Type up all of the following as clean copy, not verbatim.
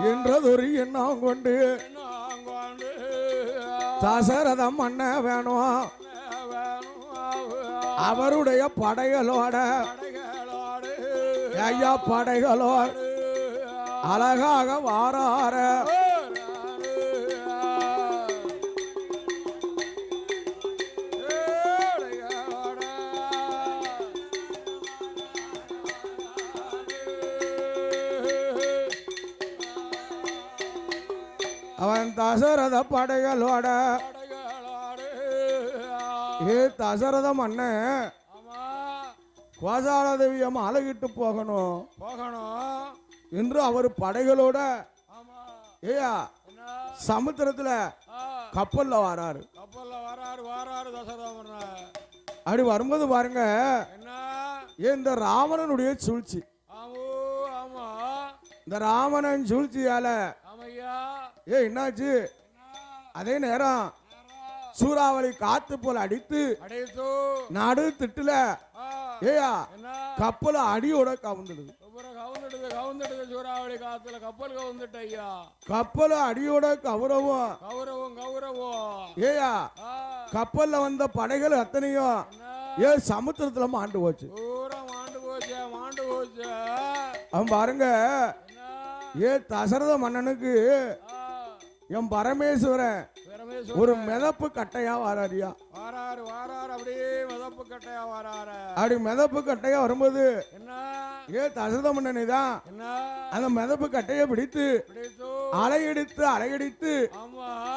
என்றதொரு எண்ணம் கொண்டு தசரதம் மன்ன வேணும் அவருடைய படைகளோட ஐயா படைகளோடு அழகாக வாரார அவன் தசரத படைகளோட தசரத மன்னன் கோசால தேவிய மாலையிட்டு போகணும் என்று அவர் படைகளோட ஏயா சமுத்திரத்துல கப்பல்ல வராரு அப்படி வரும்போது பாருங்க இந்த ராவணனுடைய சூழ்ச்சி இந்த ராவணன் சூழ்ச்சியால என்னாச்சு அதே நேரம் சூறாவளி காத்து போல அடித்து நடு திட்டுல ஏயா கப்பல் அடியோட கவுந்துடுது சூறாவளி காத்துல கப்பல் கவுந்துட்டு ஐயா கப்பல் அடியோட கௌரவம் ஏயா கப்பல்ல வந்த படைகள் அத்தனையும் சமுத்திரத்துல மாண்டு போச்சு அவன் பாருங்க தசரத மன்னனுக்கு என் பரமேஸ்வரன் ஒரு மிதப்பு கட்டையா வராரியா அப்படியே மிதப்பு கட்டையா வராரு அப்படி மிதப்பு கட்டையா வரும்போது தசரத மன்னனை தான் அந்த மிதப்பு கட்டையை பிடித்து அலையடித்து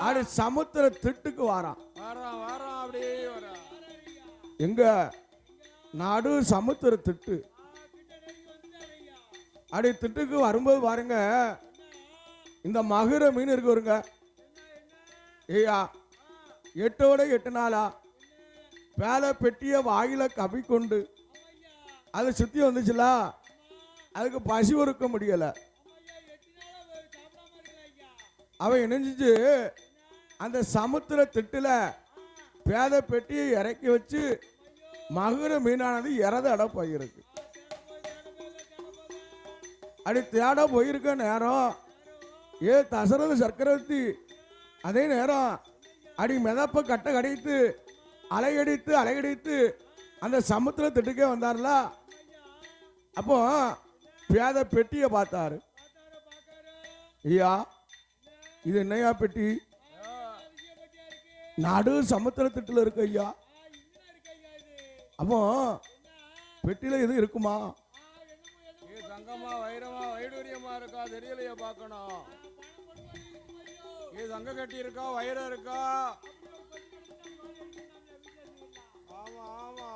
அப்படி சமுத்திர திட்டுக்கு வாரான் எங்க நடு சமுத்திர திட்டு அப்படி திட்டுக்கு வரும்போது பாருங்க இந்த மகுர மீன் இருக்கு வருங்க ஏயா 8 நாளா வேலை பெட்டிய வாயில கவிக்கொண்டு அது சுத்தி வந்துச்சுல அதுக்கு பசி ஒருக்க முடியல அவன் இணைஞ்சிச்சு அந்த சமுத்திர திட்டுல பேத பெட்டியை இறக்கி வச்சு மகுர மீனானது இறத இடம் போயிருக்கு அப்படி தேட போயிருக்க நேரம் தசரத சக்கரவர்த்தி அதே நேரம் அடி மிதப்ப கட்டை கடித்து அலையடித்து அந்த சமுத்திர திட்டுக்கே வந்தார்ல அப்போ பேத பெட்டியை பார்த்தாரு ஐயா இது என்னையா பெட்டி நடு சமுத்திர திட்டுல இருக்கு ஐயா அப்போ பெட்டியில எது இருக்குமா தங்கமா வைரமா வைடூரியமா இருக்கா தெரியலையா பார்க்கணும் இது தங்க கட்டி இருக்கா வைரம் இருக்கா ஆமா ஆமா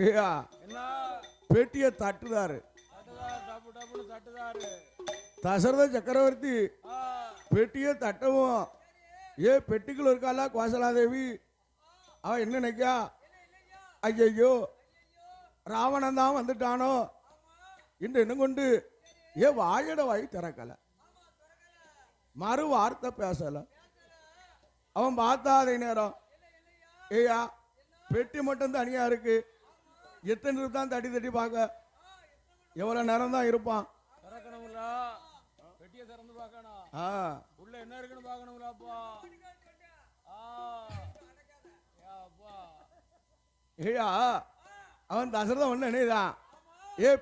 ஏயா என்ன பெட்டியை தட்டுதாரு தசரத சக்கரவர்த்தி பெட்டியை தட்டவும் பெட்டிக்குள்ள இருக்காளா கோசலாதேவி அவ என்ன நினைக்கா ஐயோ ராவணன் தான் வந்துட்டானோ என்று என்ன கொண்டு வாயட வாய் திறக்கல மறு வார்த்தை பேசல அவன் பார்த்தா அதே நேரம் ஏயா பெட்டி மட்டும் தனியா இருக்கு எத்தனை தான் தட்டி பார்க்க எவ்வளவு நேரம் தான் இருப்பான் பெட்டியை திறந்து பார்க்கணும் உள்ள என்ன இருக்குன்னு பார்க்கணும்லாப்பா ஏயா அவன் தசரதம் ஒண்ணு நினைதான்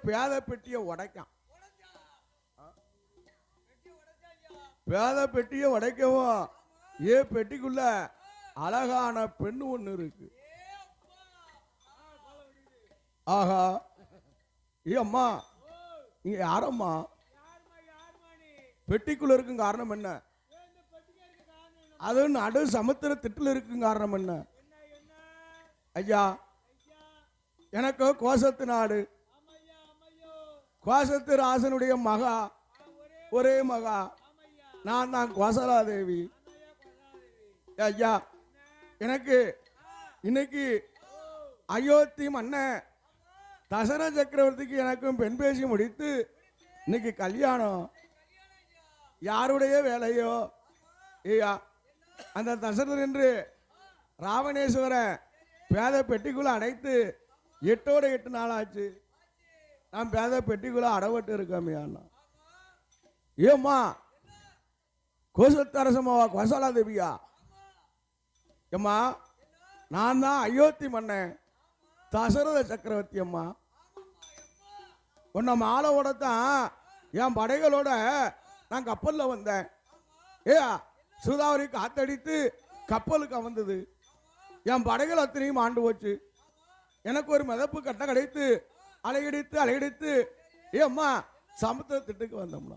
பேத பெட்டியை உடைக்கான் பேத பெட்டியை உடைக்கவும் பெட்டிக்குள்ள அழகான பெண்ணு ஒண்ணு இருக்கு ஆஹா அம்மா நீங்க யாரம்மா பெட்டிக்குள்ள இருக்கும் காரணம் என்ன அது நடு சமுத்திர திட்டுல இருக்கும் காரணம் என்ன ஐயா எனக்கு கோசத்து நாடு கோசத்து ராசனுடைய மகா ஒரே மகா நான் தான் கோசலாதேவி ஐயா எனக்கு இன்னைக்கு அயோத்தி மன்னன் தசரத சக்கரவர்த்திக்கு எனக்கும் பெண் பேசி முடித்து இன்னைக்கு கல்யாணம் யாருடைய வேலையோ ஐயா அந்த தசரதர் என்று ராவணேஸ்வர பேத பெட்டிக்குள்ள அடைத்து 8 நாள் ஆச்சு நான் பேத பெட்டிக்குள்ள அடவட்டு இருக்கமையாண்ணா ஏம்மா கோசத்தரசமாவா கோசலா தேவியா ஏம்மா நான் தான் அயோத்தி மன்னன் தசரத சக்கரவர்த்தி அம்மா உன்னை மாலோட தான் என் படைகளோட நான் கப்பலில் வந்தேன் ஏ சூதாவரி காத்தடித்து கப்பலுக்கு வந்தது என் படைகள் அத்தனையும் ஆண்டு போச்சு எனக்கு ஒரு மிதப்பு கட்ட கிடைத்து அலையடித்து ஏம்மா சமுத்திர திட்டுக்கு வந்தோம்னா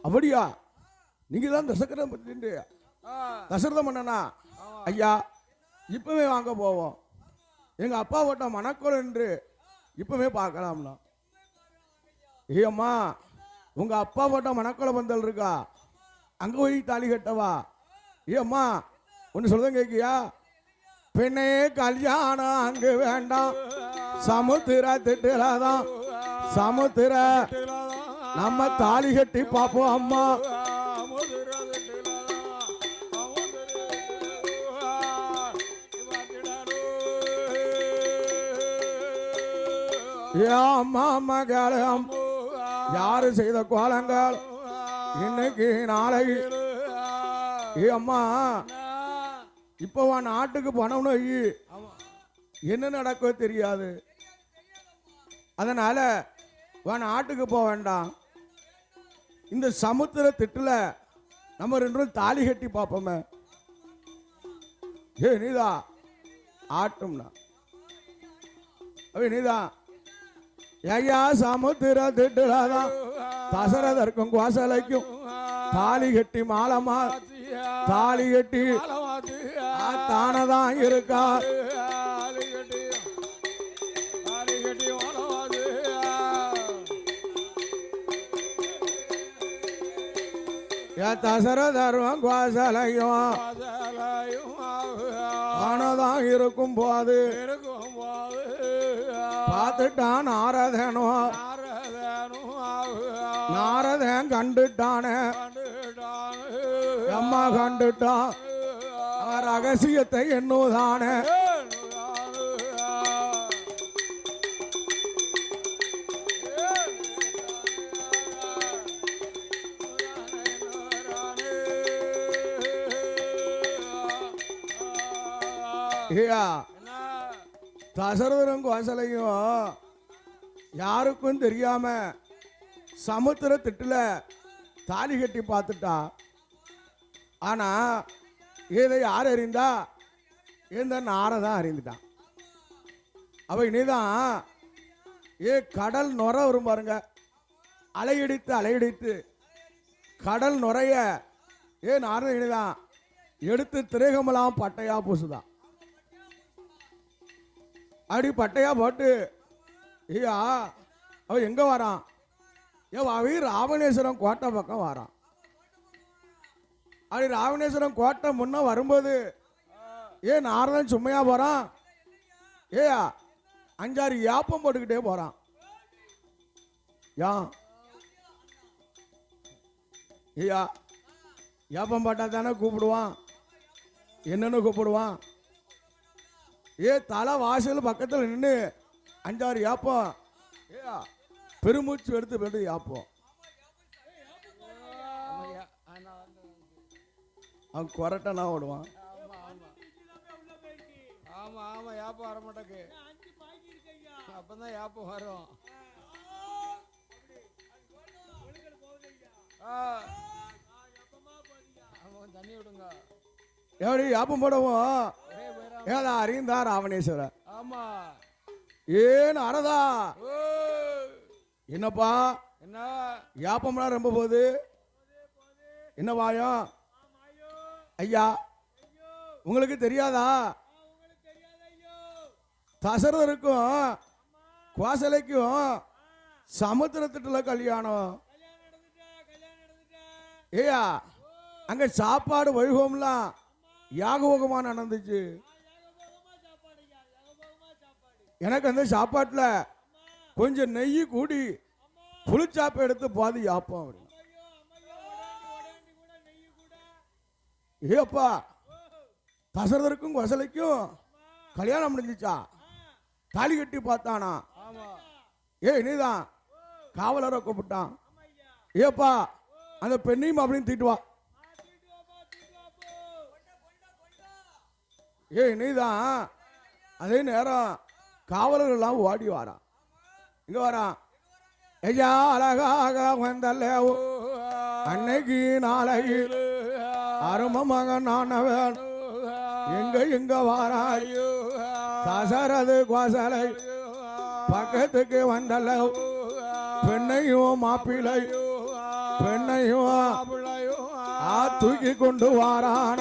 அப்படியா நீங்க தான் தசரத மன்னனா ஐயா இப்பவே வாங்க போவோம் எங்க அப்பா ஓட்ட மணக்கோள் என்று இப்பவே பார்க்கலாம்னா ஏம்மா உங்க அப்பா ஓட்ட மணக்கோள பந்தல் இருக்கா அங்க போய் தாலி கட்டவா ஏம்மா ஒன்னு சொல்லுங்க கேக்கியா பெண்ணே கல்யாணம் அங்கு வேண்டாம் சமுத்திர திட்டுலாதான் சமுத்திர நம்ம தாலி கட்டி பாப்போம் அம்மா அம்மா மகளம் யாரு செய்த கோலங்கள் இன்னைக்கு நாளைக்கு அம்மா இப்போ நாட்டுக்கு பணம்னு என்ன நடக்கோ தெரியாது அதனால நாட்டுக்கு போக வேண்டாம் இந்த சமுத்திர திட்டுல நம்ம ரெண்டும் தாலி கட்டி பார்ப்போமே ஏ நீதா ஆட்டும்னா நீதான் ஐயா சமுத்திர திட்டுலதான் தசரதற்கும் கோசலைக்கும் தாலி கட்டி மாலமா தாலி கட்டி தானதான் இருக்கா தசரதர்வம் கோசலையும் தானதான் இருக்கும் போது பார்த்துட்டான் நாரதன் கண்டுட்டானே அம்மா கண்டுட்டான் ரகசியத்தை என்னதானே தசரதரும் கோசலையும் யாருக்கும் தெரியாம சமுத்திர திட்டுல தாலி கட்டி பார்த்துட்டா ஆனா இதை யார் அறிந்தா இந்த நாரதான் அறிந்துட்டான் அவ இனிதான் கடல் நுர வரும் பாருங்க அலையடித்து கடல் நுரைய நாரத இனிதான் எடுத்து திரேகமெல்லாம் பட்டையா பூசுதான் அப்படி பட்டையா போட்டு அவ எங்க வரான் அவ ராவணேஸ்வரம் கோட்டை பக்கம் வரான் அப்படி ராவணேஸ்வரம் கோட்டை முன்ன வரும்போது நாரதன் சும்மையா போறான் அஞ்சாறு யாப்பம் போட்டுக்கிட்டே போறான் யாப்பம் போட்டா தானே கூப்பிடுவான் என்னன்னு கூப்பிடுவான் தலை வாசல் பக்கத்தில் நின்று அஞ்சாறு யாப்பம் பெருமூச்சு எடுத்து யாப்போம் அவன் கொரட்டனா ஓடுவான் ஆமா ஆமா யாப்பம் வர மாட்டேக்கு அப்பதான் யாப்பம் வரும் தண்ணி விடுங்க எப்படி யாப்பம் போடுவோம் அறிந்தா ராவணேஸ்வரர் ஆமா அரதா என்னப்பா என்ன யாப்பம்லாம் ரொம்ப போகுது என்ன வாயம் ஐயா உங்களுக்கு தெரியாதா தசரதருக்கும் கோசலைக்கும் சமுத்திரத்திட்டுல கல்யாணம் அங்க சாப்பாடு வைபவம்லாம் யாகபோகமா நடந்துச்சு எனக்கு அந்த சாப்பாட்டுல கொஞ்சம் நெய் கூடி புளிச்சாப்பை எடுத்து பாதி யாப்போம் அப்படின்னு ஏப்பா தசரதருக்கும் கோசலைக்கும் கல்யாணம் முடிஞ்சிச்சா தாலி கட்டி பார்த்தானா ஏய் நீதான் காவலரை கூப்பிட்டான். ஏப்பா அந்த பெண்ணையும் அப்படின்னு திட்டு வா. ஏய் நீதான். அதே நேரம் காவலர்கள் எல்லாம் ஓடி வாரான். இங்க வரான். ஐயா அழகாக வந்தல்ல அன்னைக்கு நாளைக்கு அரும மகன் ஆனவன் எங்க வாராய் தசரது கோசலை பக்கத்துக்கு வந்தல்ல பெண்ணையும் மாப்பிள்ளை பெண்ணையும் தூக்கி கொண்டு வாரான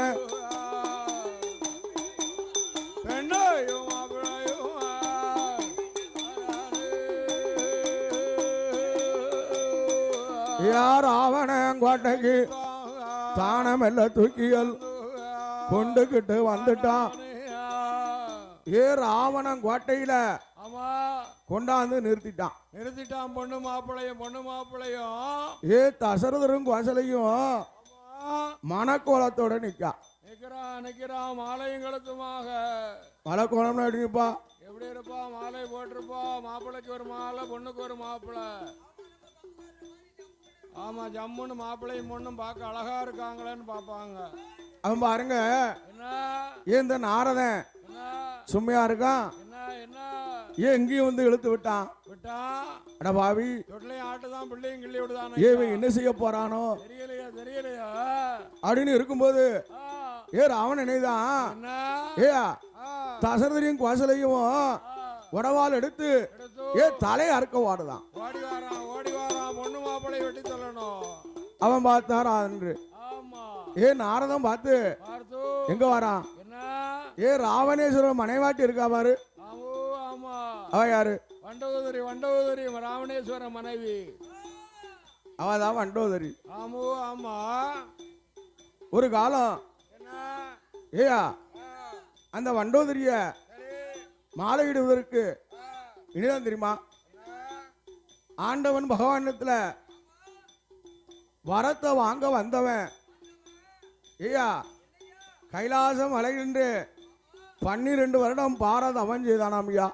யார் ஆவணங்கோட்டைக்கு தானமெல்ல தூக்கியல் கொண்டுகிட்டு வந்துட்டான். ஏ ராவணங்கோட்டையில கொண்டாந்து நிறுத்திட்டான். பொண்ணு மாப்பிளையும் ஏ தசரதரும் கோசலையும் மணக்கோலத்தோட நிக்கிறான் மாலையும் கழுத்துமாக. மலைக்கோலம்னு எப்படி நிப்பா? எப்படி இருப்பா? மாலை போட்டிருப்பா. மாப்பிள்ளைக்கு ஒரு மாலை, பொண்ணுக்கு ஒரு மாப்பிள்ளை. ஆமா, ஜம்முன்னு மாப்பிள்ளையும் பொண்ணும் பார்க்க அழகா இருக்காங்களேன்னு பாப்பாங்க. அவன் பாருங்க என்ன ஏன் இந்த நாரதன் சும்மையா இருக்கான்? என்ன ஏன் எங்கேயும் வந்து இழுத்து விட்டான்? அட பாவி, தொட்டிலையும் ஆட்டுதான் பிள்ளையும் கிள்ளி விடுதானே. ஏன் என்ன செய்ய போறானோ தெரியலையா அப்படின்னு இருக்கும்போது ஏ ராவன் நினைதான். ஏ தசரதரையும் கோசலையும் உடவால் எடுத்து ஏ தலையை அறுக்க வாடுதான். ஓடி வாரான் பொண்ணு மாப்பிள்ளை வெட்டி சொல்லணும். அவன் பார்த்தாரா என்று. ஏ நாரதம் பார்த்து எங்க வரான்? ஏ ராவணேஸ்வரன் மனைவாட்டி இருக்கா பாரு. அவ யாரு? வண்டோதரி ராவணேஸ்வர மனைவி. அவதான் வண்டோதரி. ஆமா. ஒரு காலம் ஏயா அந்த வண்டோதரிய மாலையிடுவதற்கு இனிதான் தெரியுமா? ஆண்டவன் பகவானத்துல வரத்தை வாங்க வந்தவன் ஐயா கைலாசம் அலைகின்று 12 வருடம் பாரத அவன் செய்தானாம். ஐயா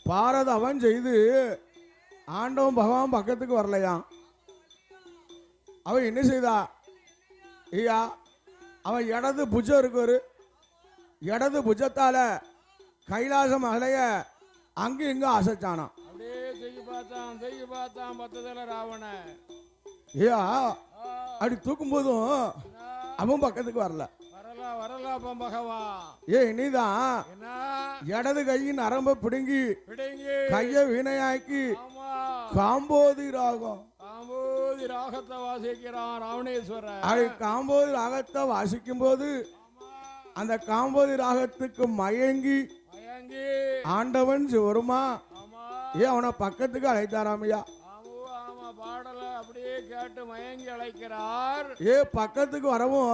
பாரத அவன் செய்து ஆண்டவன் பகவான் பக்கத்துக்கு வரலையா? அவன் என்ன செய்தா? ஐயா அவன் இடது புஜம் இருக்கு, இடது புஜத்தால கைலாசம் அலைய அங்கு இங்க அசைச்சானாம். அப்படியே தூக்கி பார்த்தான் பத்ததில ராவண. ஐயா அப்படி தூக்கும் போதும் அவன் பக்கத்துக்கு வரல. ஏ நீதான் இடது கையின் நரம்ப பிடுங்கி கைய வீணையாக்கி காம்போதி ராகத்தை வாசிக்கிறான் ராவணேஸ்வரன். காம்போதி ராகத்தை வாசிக்கும் போது அந்த காம்போதி ராகத்துக்கு மயங்கி ஆண்டவன் வருமா ஏ அவனை பக்கத்துக்கு அழைத்தாராமையா. பாடல அப்படியே கேட்டு மயங்கி அழைக்கிறார். ஏ பக்கத்துக்கு வரவும்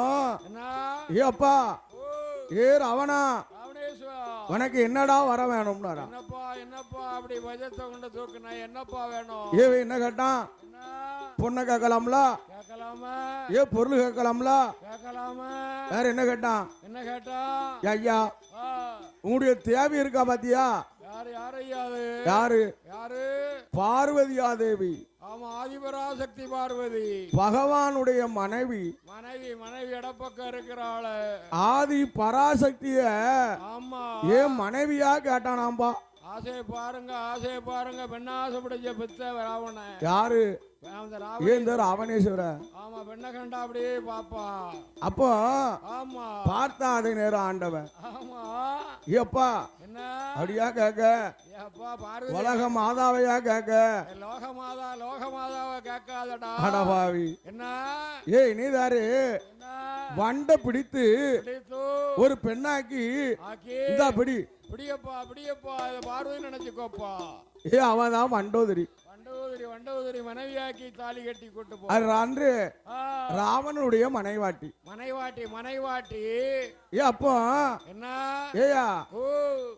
ஏ அப்பா ஏ ராவணா உனக்கு என்னடா வர வேணும்னாரா? என்னப்பா அப்படி பஜத்தை கொண்டு தூக்குனா என்னப்பா வேணும்? ஏ என்ன கேட்டான்? பொண்ணை கேட்கலாம்ல? கேட்கலாமா? ஏ பொருள் கேட்கலாம்ல? கேட்கலாமா? வேற என்ன கேட்டான்? என்ன கேட்டா? ஐயா உங்களுடைய தேவை இருக்கா பாத்தியா? யாரு? பார்வதியா தேவி. ஆமா, ஆதிபராசக்தி பார்வதி பகவானுடைய மனைவி இடப்பக்கம் இருக்கிறாள். ஆதி பராசக்திய ஆமா ஏன் மனைவியா கேட்டானாம்பா. ஆசையை பாருங்க பெண்ணாசை பிடிச்ச பித்த ராவண. யாரு? ஏன் ராவணேஸ்வர. ஆமா, பெண்ணை கண்டா அப்படியே பாப்பா. அப்போ ஆமா பார்த்தா அதே நேரம் ஆண்டவன். ஆமா ஏப்பா என்ன அப்படியா கேட்க? உலக மாதாவையா கேட்க? லோகமாதாவை கேட்காதடா. அடபாவி என்ன ஏய் நீதாரு வண்ட பிடித்து ஒரு பெண்ணாக்கி இந்தா பிடியப்பா பார்வதி நினைச்சுக்கோப்பா. ஏ அவதான் வண்டோதரி மனைவியாக்கி தாலி கட்டி கொண்டு போ. அன்று ராவணனுடைய மனைவாட்டி. ஏ அப்போ என்ன ஏயா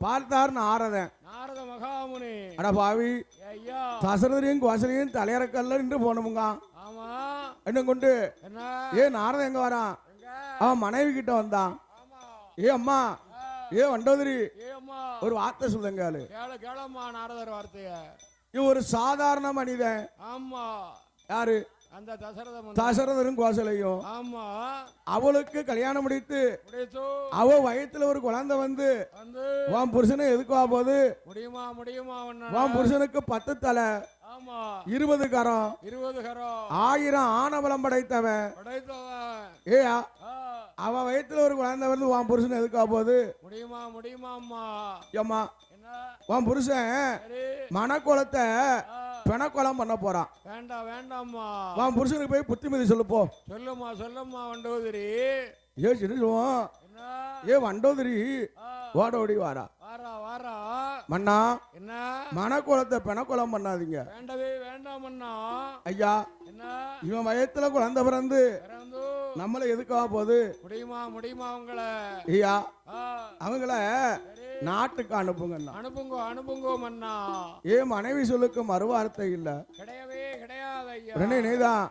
பார்த்தார் நாரத மகாமுனி. அட பாவி தசரதரையும் கோசலையும் தலையறக்கல்ல நின்று போனமுங்க. ஆமா என்ன கொண்டு ஏ நாரத எங்க வரான்? அவன் மனைவி கிட்ட வந்தான். ஏ அம்மா ஏ வண்டோதரி ஆமா ஒரு வார்த்தை சொல்லுங்க. கேளம்மா நாரதர் வார்த்தைய. இவன் ஒரு சாதாரண மனிதன். ஆமா யாரு? அந்த தசரதரும் கோசலையும். ஆமா அவளுக்கு கல்யாணம் முடித்து அவ வயத்துல ஒரு குழந்தை வந்து உன் புருஷனை எதுக்குவா போது? முடியுமா உன் புருஷனுக்கு 10 தலை, 20 கரம், 1000 ஆணவலம் படைத்தவன். ஏயா அவ வயத்துல ஒரு குழந்தை வந்து உன் புருஷன் எதுக்குவா போது? முடியுமா அம்மா. ஏம்மா உன் புருஷன் மனக்குளத்தை பெணக்குளம் பண்ண போறான். வேண்டாம்மா. உன் புருஷனுக்கு போய் புத்திமதி சொல்லுப்போ. சொல்லும்மா வண்டோதரி. ஏ சொல்லுவோம். ஏ வண்டோதரி ஓடி வாரா மன்னா. என்ன மனக்குளத்தை பெணக்குளம் பண்ணாதீங்க. வேண்டாம் அண்ணா. ஐயா இவன் வயத்துல குழந்தை பிறந்து நம்மள எதுக்கா போகுது? முடியுமா அவங்கள? ஐயா அவங்கள நாட்டுக்கு அனுப்புங்க. அனுப்புங்க மன்னா. ஏ மனைவி சொல்லுக்கு மறுவார்த்தை இல்ல. கிடையாது ஐயா. நீதான்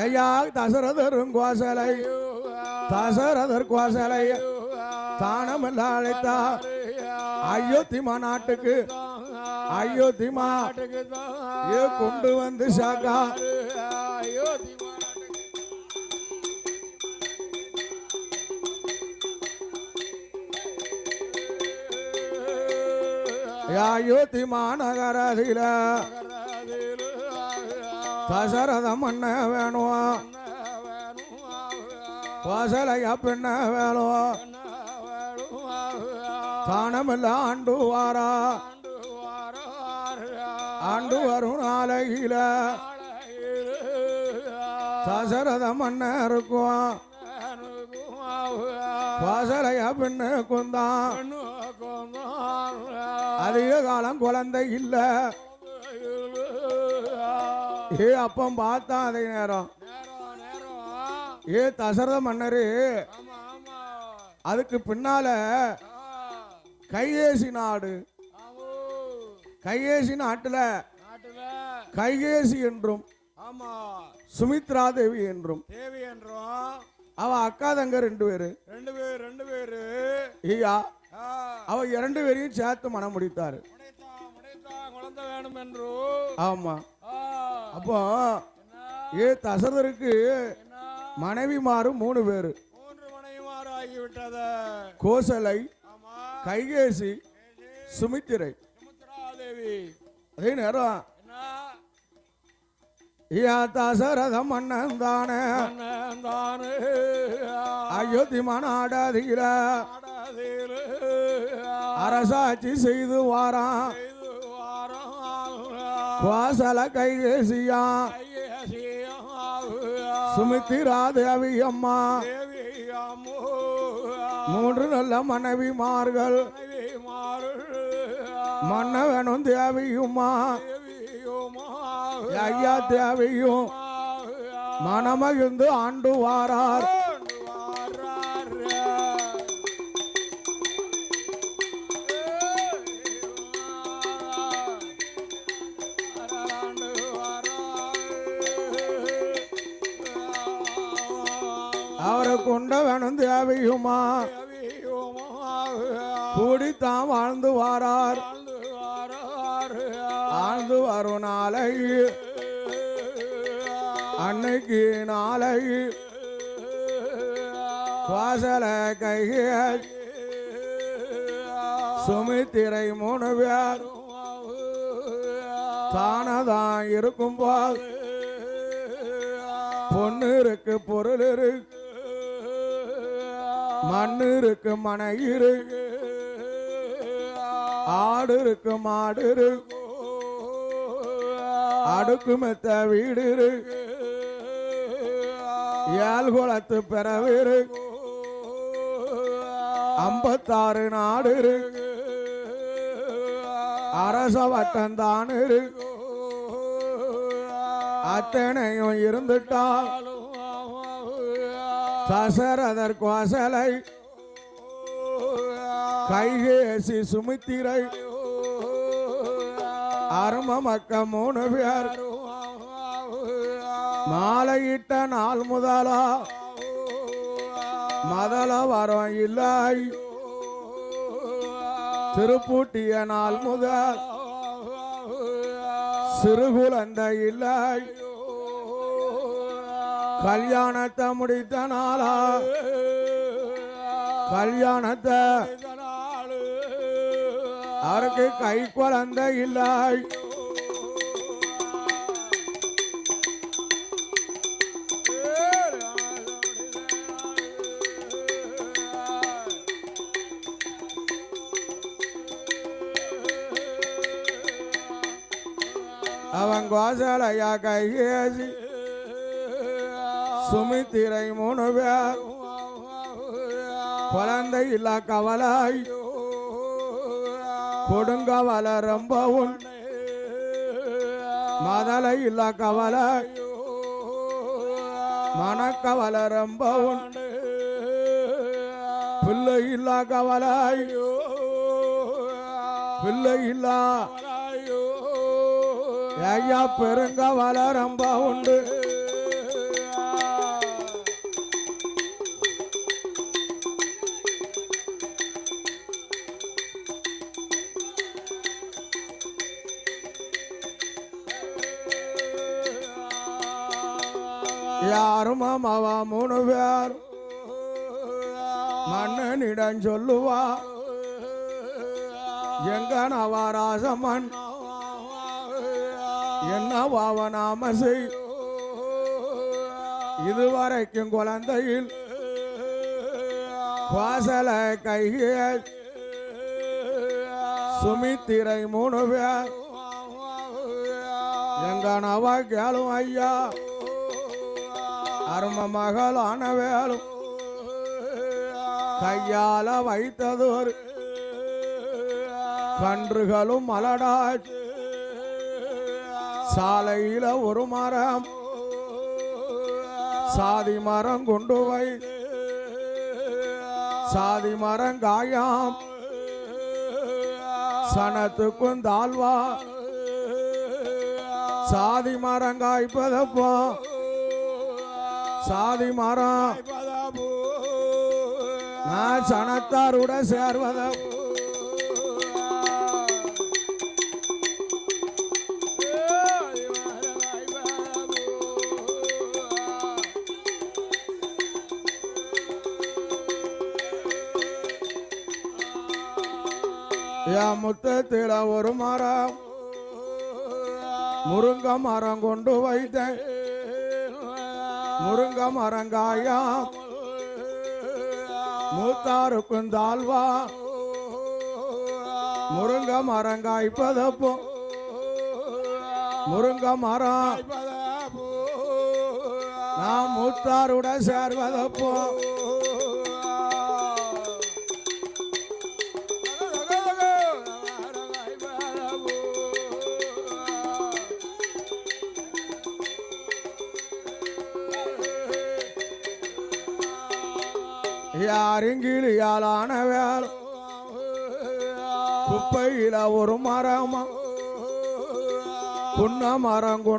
ஐயா தசரதரும் கோசலை, தசரதர் கோசலை தானமல்ல அழைத்தா அயோத்திமா நாட்டுக்கு. அயோத்திமா ஏ கொண்டு வந்து சாக்கா. அயோத்திமா நகரதில தசரத மன்ன வேணும், கோசலையா பெண்ண வேணும். தானமில்ல ஆண்டு வாரா, ஆண்டு வரும் நாளையில தசரத மன்ன இருக்கும். கோசலையா பெண்ணு குந்தான். அதிக காலம் குழந்தை இல்ல. ஏ அப்பம் பார்த்தா அதே நேரம். ஏ தசரத மன்னரு அதுக்கு பின்னால கைகேசி நாடு. கைகேசி நாட்டுல கைகேசி என்றும் சுமித்ரா தேவி என்றும் அவ அக்கா தங்க 2 பேரு. ஐயா அவ 2 பேரையும் சேர்த்து மனம் முடித்தாரு. குழந்தை வேணும் என்று. ஆமா அப்போ ஏ தசரதருக்கு மனைவிமாறு 3 பேரு. 3 மனைவிமாறு ஆகிவிட்டது. கோசலை, கைகேசி, சுமித்திரை. அதே நேரம் தசரத மன்னன் தானே அயோத்தி மாநாடாதீர அரசாட்சி செய்து வாரான். கோசல கைகேசியா சுமித்திரா தேவி அம்மா 3 நல்ல மனைவிமார்கள். மன்னவனும் தேவியுமா ஐயா தேவியும் மனமகிழ்ந்து ஆண்டு வாரார். அவரை கொண்டவனும் தேவியுமா கூடித்தான் வாழ்ந்து வாரார். ஆழ்ந்து வரும் நாளை அன்னைக்கு நாளை கோசல கைகே சுமித்திரை 3 பேர் தானதான் இருக்கும் போது பொண்ணு இருக்கு, பொருள் இருக்கு, மண்ணு இருக்கு, மனை இருக்கு, ஆடு இருக்கு, மாடு இருக்கு, அடுக்கு மெத்த வீடு இருக்கு, 7 குலத்து பிறவு இருக்கு, 56 நாடு இருக்கு, அரச வட்டம் இருக்கு. அத்தனையும் இருந்துட்டா தசரதர் கோசலை கைகேசி சுமித்திரை அரும மக்க 3 பேர் மாலையிட்ட நாள் முதலா மதல வரம் இல்லை சிறுபூட்டிய நாள் முதல் சிறு குழந்தை இல்லை கல்யாணத்தை முடித்த நாளா கல்யாணத்தை அவருக்கு கை குழந்தை இல்லை அவன் கோசலையா கையேசி சுமித்திரை 3 பேர் குழந்தை இல்லா கவலை கொடுங்கவலை ரொம்ப உண்டு மதலை இல்லா கவலை மனக்கவலை ரொம்ப உண்டு பிள்ளை இல்லா கவலை பிள்ளை இல்லா ஐயா பெருங்கவலை ரொம்ப உண்டு யாரும் அவ 3 பேர் மன்னனிடம் சொல்லுவா எங்க நவராசமன் என்ன பாவநாம செய் இதுவரைக்கும் குழந்தையில் வாசல கையே சுமித்திரை 3 பேர் எங்க நவ கேளும் ஐயா அரும மகளான வேலும் கையால வைத்ததோர் கன்றுகளும் மலடாச்சு சாலையில ஒரு மரம் சாதி மரம் கொண்டு வை சாதி மரம் காயாம் சனத்துக்கும் தாழ்வா சாதி மரம் காய்ப்பதப்போ சாதி மரம் நான் சனத்தாருட சேர்வத முத்தத்தில ஒரு மரம் முருங்க மரம் கொண்டு வைத்தேன் முருங்க மரங்காயா மூத்தாருக்கும் தாழ்வா முருங்க மரங்காய்ப்பதப்போ முருங்க மரம் நான் மூத்தாருட சேர்வதப்போ யாருங்கிலியாலான வேல் குப்பையில ஒரு மரம் புன்ன மரம் கொண்டு